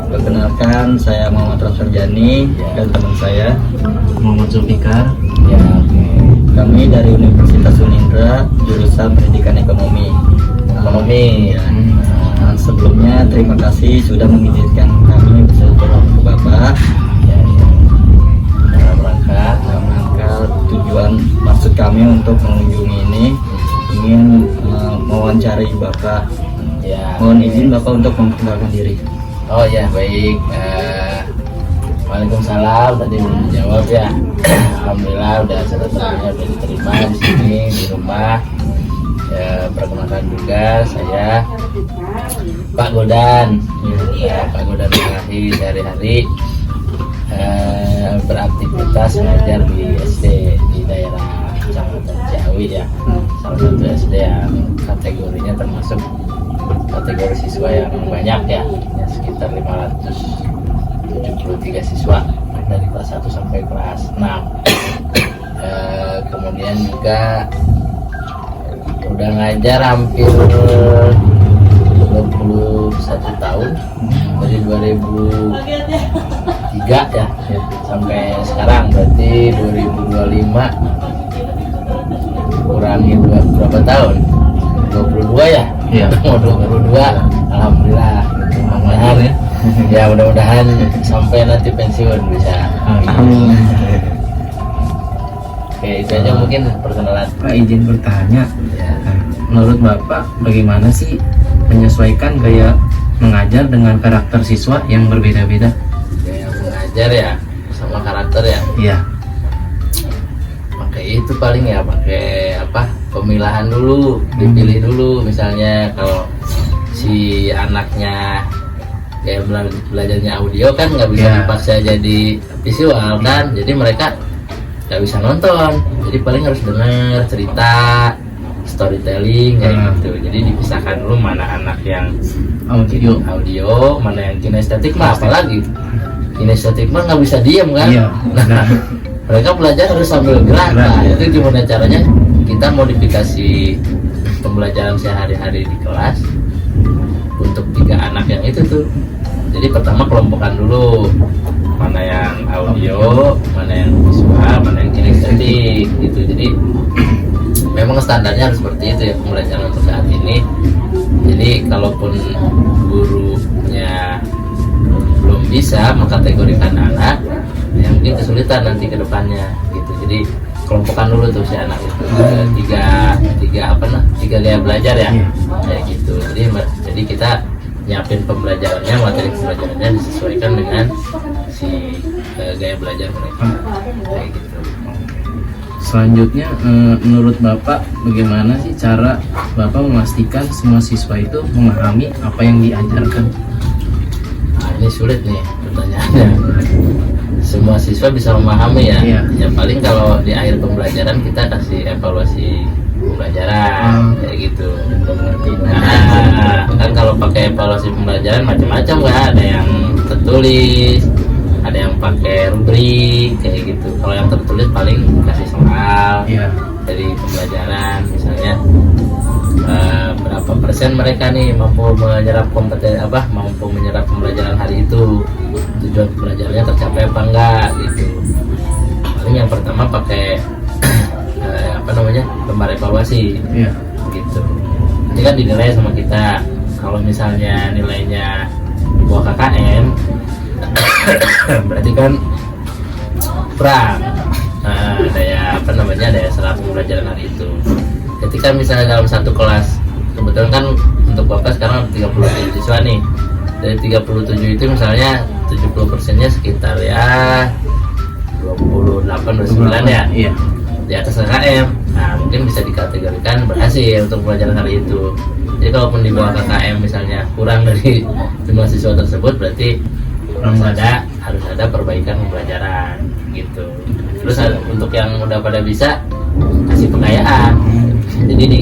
Perkenalkan, saya Muhammad Rafsanjani dan teman saya Muhammad Zulfikar. ya. Kami dari Universitas Unindra, jurusan Pendidikan Ekonomi. Ya. Sebelumnya terima kasih sudah mengizinkan kami bersilaturahmi ke Bapak. Dalam rangka tujuan maksud kami untuk mengunjungi ini ingin mewawancari Bapak. Mohon izin Bapak untuk memperkenalkan diri. Oh ya, baik. Waalaikumsalam, tadi belum dijawab ya. Alhamdulillah udah silaturahminya udah diterima di sini di rumah. Ya, perkenalkan juga saya Pak Godan. Pak Godan Marahi sehari-hari beraktivitas mengajar di SD di daerah Kecamatan Ciawi ya. Salah satu SD yang kategorinya termasuk kategori siswa yang banyak ya, sekitar 573 siswa dari kelas 1 sampai kelas 6. Kemudian juga udah ngajar hampir 21 tahun dari 2003 ya sampai sekarang, berarti 2025 kurangi berapa tahun, 22 ya. Iya. Mau 22, alhamdulillah. Mudah-mudahan ya, mudah-mudahan sampai nanti pensiun bisa. Amin. Oke, itu aja mungkin perkenalan. Pak, izin bertanya, Ya. menurut Bapak bagaimana sih menyesuaikan gaya mengajar dengan karakter siswa yang berbeda-beda? Yang mengajar ya sama karakter ya. Iya. Pakai itu paling ya, pakai apa? Pemilahan dulu, dipilih dulu. Misalnya kalau si anaknya kayak belajarnya audio kan nggak bisa dipaksa jadi visual kan, jadi mereka nggak bisa nonton, jadi paling harus dengar cerita, storytelling kayak gitu. Jadi dipisahkan dulu mana anak yang audio, mana yang kinestetik mah, apalagi kinestetik mah nggak bisa diem kan. Nah, mereka belajar harus sambil gerak. Nah, itu gimana caranya kita modifikasi pembelajaran sehari-hari di kelas untuk 3 anak yang itu tuh. Jadi pertama kelompokan dulu, mana yang audio, mana yang visual, mana yang kinestetik gitu. Jadi memang standarnya harus seperti itu ya pembelajaran untuk saat ini. Jadi kalaupun gurunya belum bisa mengkategorikan anak, ya mungkin kesulitan nanti ke depannya gitu. Jadi kelompokan dulu tuh si anak itu tiga gaya belajar ya, kayak gitu. Jadi kita nyiapin pembelajarannya, materi pembelajarannya disesuaikan dengan si gaya belajar mereka, kayak gitu. Selanjutnya, menurut Bapak bagaimana sih cara Bapak memastikan semua siswa itu memahami apa yang diajarkan? Nah, ini sulit nih pertanyaannya. Semua siswa bisa memahami ya. Ya paling kalau di akhir pembelajaran kita kasih evaluasi pembelajaran kayak gitu. Nah, kan kalau pakai evaluasi pembelajaran macam-macam kan, ada yang tertulis, ada yang pakai rubrik kayak gitu. Kalau yang tertulis paling kasih soal dari pembelajaran, misalnya berapa persen mereka nih mampu menyerap mampu menyerap pembelajaran hari itu, tujuan pembelajarannya tercapai apa enggak gitu. Paling yang pertama pakai lembar evaluasi gitu. Ini kan dinilai sama kita. Kalau misalnya nilainya di bawah KKM berarti kan kurang daya serap pembelajaran hari itu. Ketika misalnya dalam satu kelas, kebetulan kan untuk Bapak sekarang 37 siswa nih, dari 37 itu misalnya 70%-nya sekitar ya 28-29 ya, di atas KKM. Nah, mungkin bisa dikategorikan berhasil untuk pelajaran hari itu. Jadi kalaupun di bawah KKM misalnya kurang dari jumlah siswa tersebut, berarti harus ada perbaikan pembelajaran gitu. Terus untuk yang udah pada bisa, kasih pengayaan. Jadi di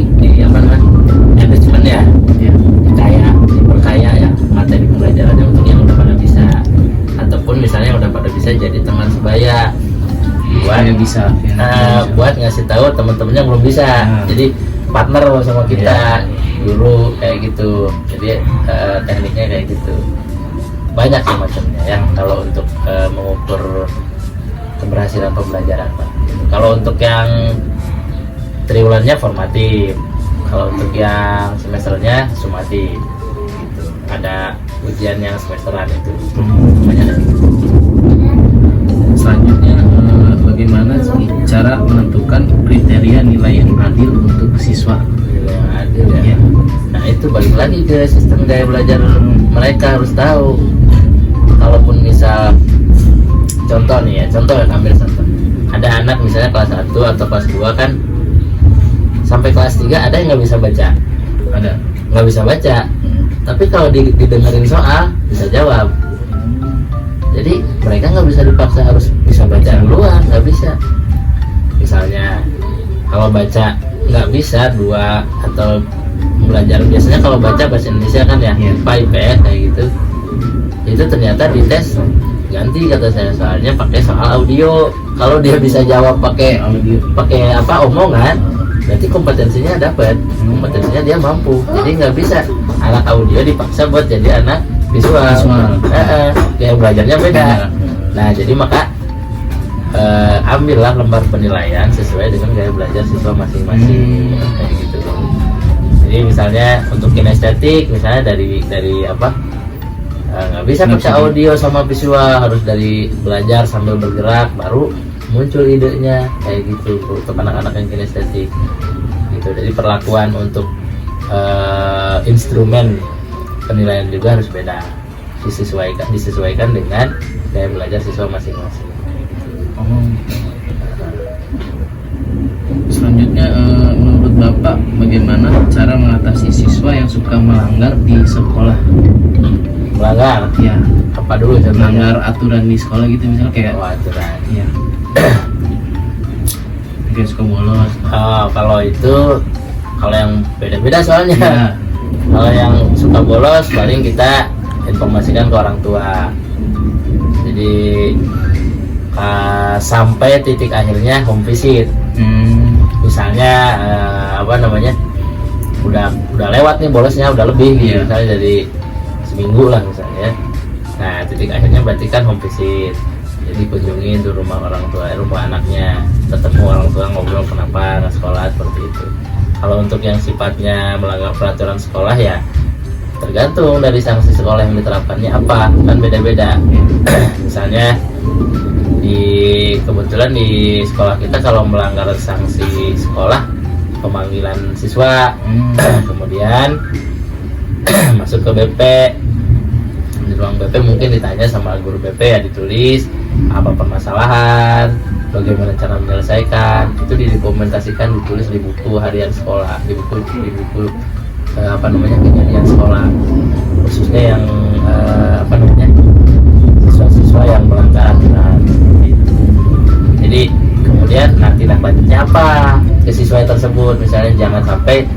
enrichment ya, diperkaya ya materi pembelajarannya untuk yang udah pada bisa, ataupun misalnya udah pada bisa jadi teman sebaya buat ngasih tahu teman-temannya belum bisa. Jadi partner sama kita, guru kayak gitu. Jadi tekniknya kayak gitu. banyak sih macamnya ya kalau untuk mengukur keberhasilan pembelajaran Pak. Kalau untuk yang triwulannya formatif, kalau untuk yang semesternya sumatif gitu. Ada ujian yang semesteran itu banyak. Selanjutnya bagaimana sih cara menentukan kriteria nilai yang adil untuk siswa? Nilai yang adil ya. Ya. Nah itu balik lagi ke sistem gaya belajar mereka harus tahu. Kalaupun misal contoh nih ya, ambil contoh. Ada anak misalnya kelas 1 atau kelas 2 kan sampai kelas 3 ada yang nggak bisa baca. Ada. Nggak bisa baca. Tapi kalau didengerin soal bisa jawab. Jadi mereka nggak bisa dipaksa harus bisa baca duluan, nggak bisa. Misalnya kalau baca nggak bisa 2 atau belajar biasanya kalau baca bahasa Indonesia kan ya IPA IPS kayak gitu, itu ternyata di tes ganti kata saya soalnya pakai soal audio. Kalau dia bisa jawab pakai omongan, berarti kompetensinya dapat, kompetensinya dia mampu. Jadi nggak bisa anak audio dipaksa buat jadi anak visual. Yang belajarnya beda. Nah jadi maka ambillah lembar penilaian sesuai dengan gaya belajar siswa masing-masing kayak gitu. Jadi misalnya untuk kinestetik misalnya dari apa nggak bisa pakai audio sama visual, harus dari belajar sambil bergerak baru muncul idenya kayak gitu untuk anak-anak yang kinestetik gitu. Jadi perlakuan untuk instrumen penilaian juga harus beda, disesuaikan dengan gaya belajar siswa masing-masing. Selanjutnya menurut Bapak bagaimana cara mengatasi siswa yang suka melanggar di sekolah? Melanggar? Ya. Apa dulu contohnya? Melanggar aturan di sekolah gitu misalnya kayak aturan. Ya. Kayak suka bolos. Kalau itu kalau yang beda-beda soalnya. Ya. Kalau yang suka bolos paling kita informasikan ke orang tua. Jadi sampai titik akhirnya home visit. Misalnya udah lewat nih bolosnya, udah lebih gitu, misalnya dari seminggu lah misalnya. Nah titik akhirnya berarti kan home visit. Jadi kunjungi tuh rumah orang tua, rumah anaknya, ketemu orang tua, ngobrol kenapa nggak sekolah seperti itu. Kalau untuk yang sifatnya melanggar peraturan sekolah ya tergantung dari sanksi sekolah yang diterapkannya apa, kan beda-beda. Misalnya kebetulan di sekolah kita kalau melanggar sanksi sekolah pemanggilan siswa, kemudian masuk ke BP. Di ruang BP mungkin ditanya sama guru BP ya, ditulis apa permasalahan, bagaimana cara menyelesaikan, itu didokumentasikan, ditulis di buku harian sekolah, di buku kejadian sekolah, khususnya yang siswa-siswa yang melanggar aturan. Jadi kemudian nanti tindak lanjutnya apa ke siswa tersebut, misalnya jangan sampai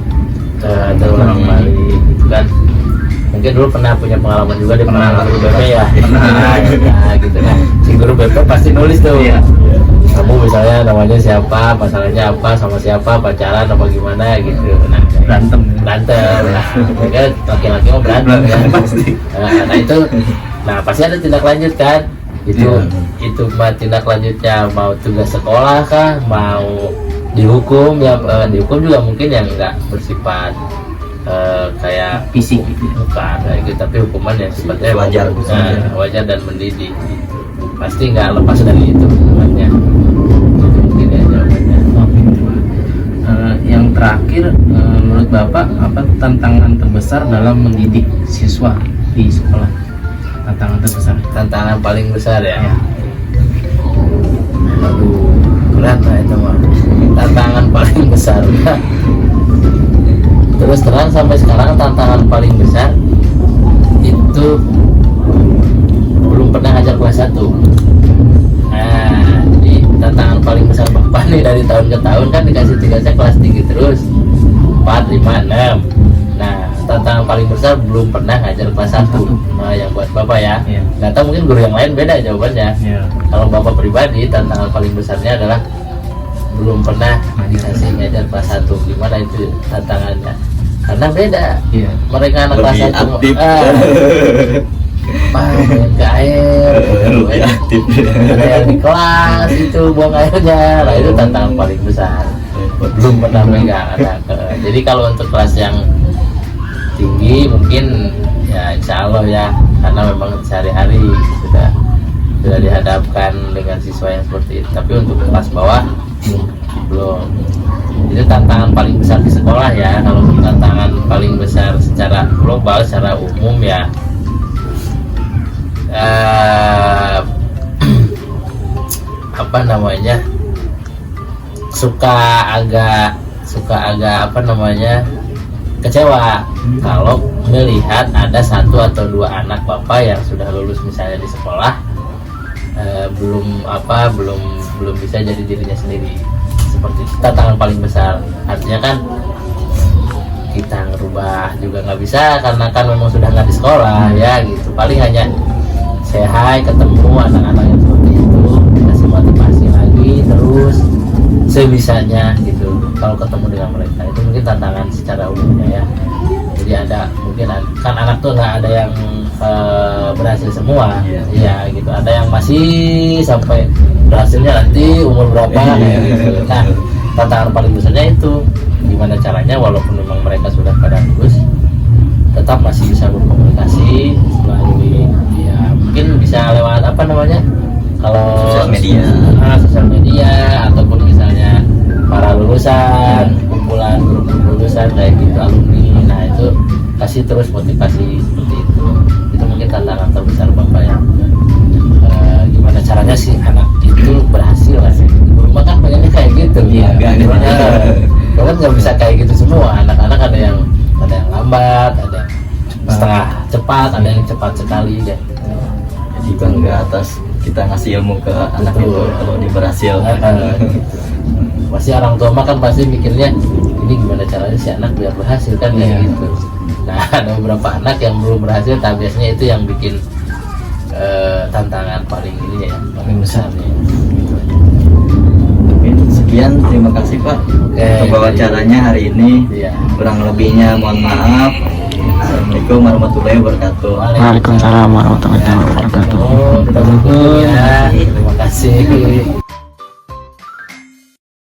terulang kembali gitu kan. Mungkin dulu pernah punya pengalaman juga di guru BP ya. Nah, gitu kan. Si guru BP pasti nulis tuh. Kamu misalnya namanya siapa, masalahnya apa, sama siapa, pacaran apa gimana gitu. Nah, berantem. Nah, mereka laki-laki mau berantem ya. Nah itu, pasti ada tindak lanjut kan. Itu tindak lanjutnya mau tugas sekolah kah, mau dihukum ya, dihukum juga mungkin yang nggak bersifat kayak fisik gitu. Bukan kayak gitu, tapi hukuman yang sifatnya wajar dan mendidik. Pasti nggak lepas dari itu hukumannya. Mungkin ya jawabannya. Yang terakhir, menurut Bapak apa tantangan terbesar dalam mendidik siswa di sekolah? Tantangan paling besar ya. Aduh, berat lah itu mah. Tantangan paling besar. Terus terang sampai sekarang tantangan paling besar itu belum pernah ngajar kelas 1. Nah, jadi tantangan paling besar Bapak nih dari tahun ke tahun kan dikasih tugasnya kelas tinggi terus 4, 5, 6. Nah, tantangan paling besar belum pernah ngajar kelas 1. Nah, yang buat Bapak ya. Nggak tahu mungkin guru yang lain beda jawabannya. Kalau Bapak pribadi, tantangan paling besarnya adalah belum pernah dikasih ngajar kelas 1. Gimana itu tantangannya? Karena beda. Mereka anak kelas 1 main ke air, Lebih aktif. ada yang di kelas itu buang airnya, nah itu tantangan paling besar. Belum pernah megang anak. Jadi kalau untuk kelas yang tinggi mungkin ya insya Allah ya, karena memang sehari-hari sudah dihadapkan dengan siswa yang seperti itu. Tapi untuk kelas bawah belum. Itu tantangan paling besar di sekolah ya. Kalau tantangan paling besar secara global, secara umum ya apa namanya, suka agak apa namanya, kecewa kalau melihat ada satu atau dua anak bapak yang sudah lulus misalnya di sekolah belum bisa jadi dirinya sendiri. Seperti itu tantangan paling besar. Artinya kan kita ngerubah juga nggak bisa karena kan memang sudah nggak di sekolah ya gitu. Paling hanya say hi, ketemu anak-anak yang seperti itu, dikasih motivasi lagi terus sebisanya gitu. Kalau ketemu dengan mereka itu mungkin tantangan secara umumnya ya. Jadi ada mungkin kan anak tuh nggak ada yang berhasil semua ya gitu. Ada yang masih sampai berhasilnya nanti umur berapa kayak gitu. Nah tantangan paling besarnya itu gimana caranya walaupun memang mereka sudah pada lulus tetap masih bisa berkomunikasi melalui ya mungkin bisa lewat apa namanya, kalau sosial media ataupun misalnya para lulusan, kumpulan grup lulusan kayak gitu, alumni. Nah itu kasih terus motivasi seperti itu. Itu mungkin tantangan terbesar bapak ya. Gimana caranya sih anak itu berhasil lah sih. Rumah kan pengennya kayak gitu. Iya, kan nggak bisa kayak gitu semua. Anak-anak ada yang lambat, ada yang setengah cepat, ada yang cepat sekali ya. Jadi bangga atas kita ngasih ilmu ke anak itu kalau dia berhasil. Pasti orang tua mah kan pasti mikirnya ini gimana caranya si anak biar berhasil kan kayak gitu. Nah ada beberapa anak yang belum berhasil, tapi biasanya itu yang bikin tantangan paling ini ya, paling besar ya. Mungkin sekian, terima kasih Pak untuk wawancaranya hari ini. Iya. Kurang lebihnya mohon maaf. Assalamualaikum warahmatullahi wabarakatuh. Waalaikumsalam warahmatullahi wabarakatuh. Kita bersyukur ya. Terima kasih.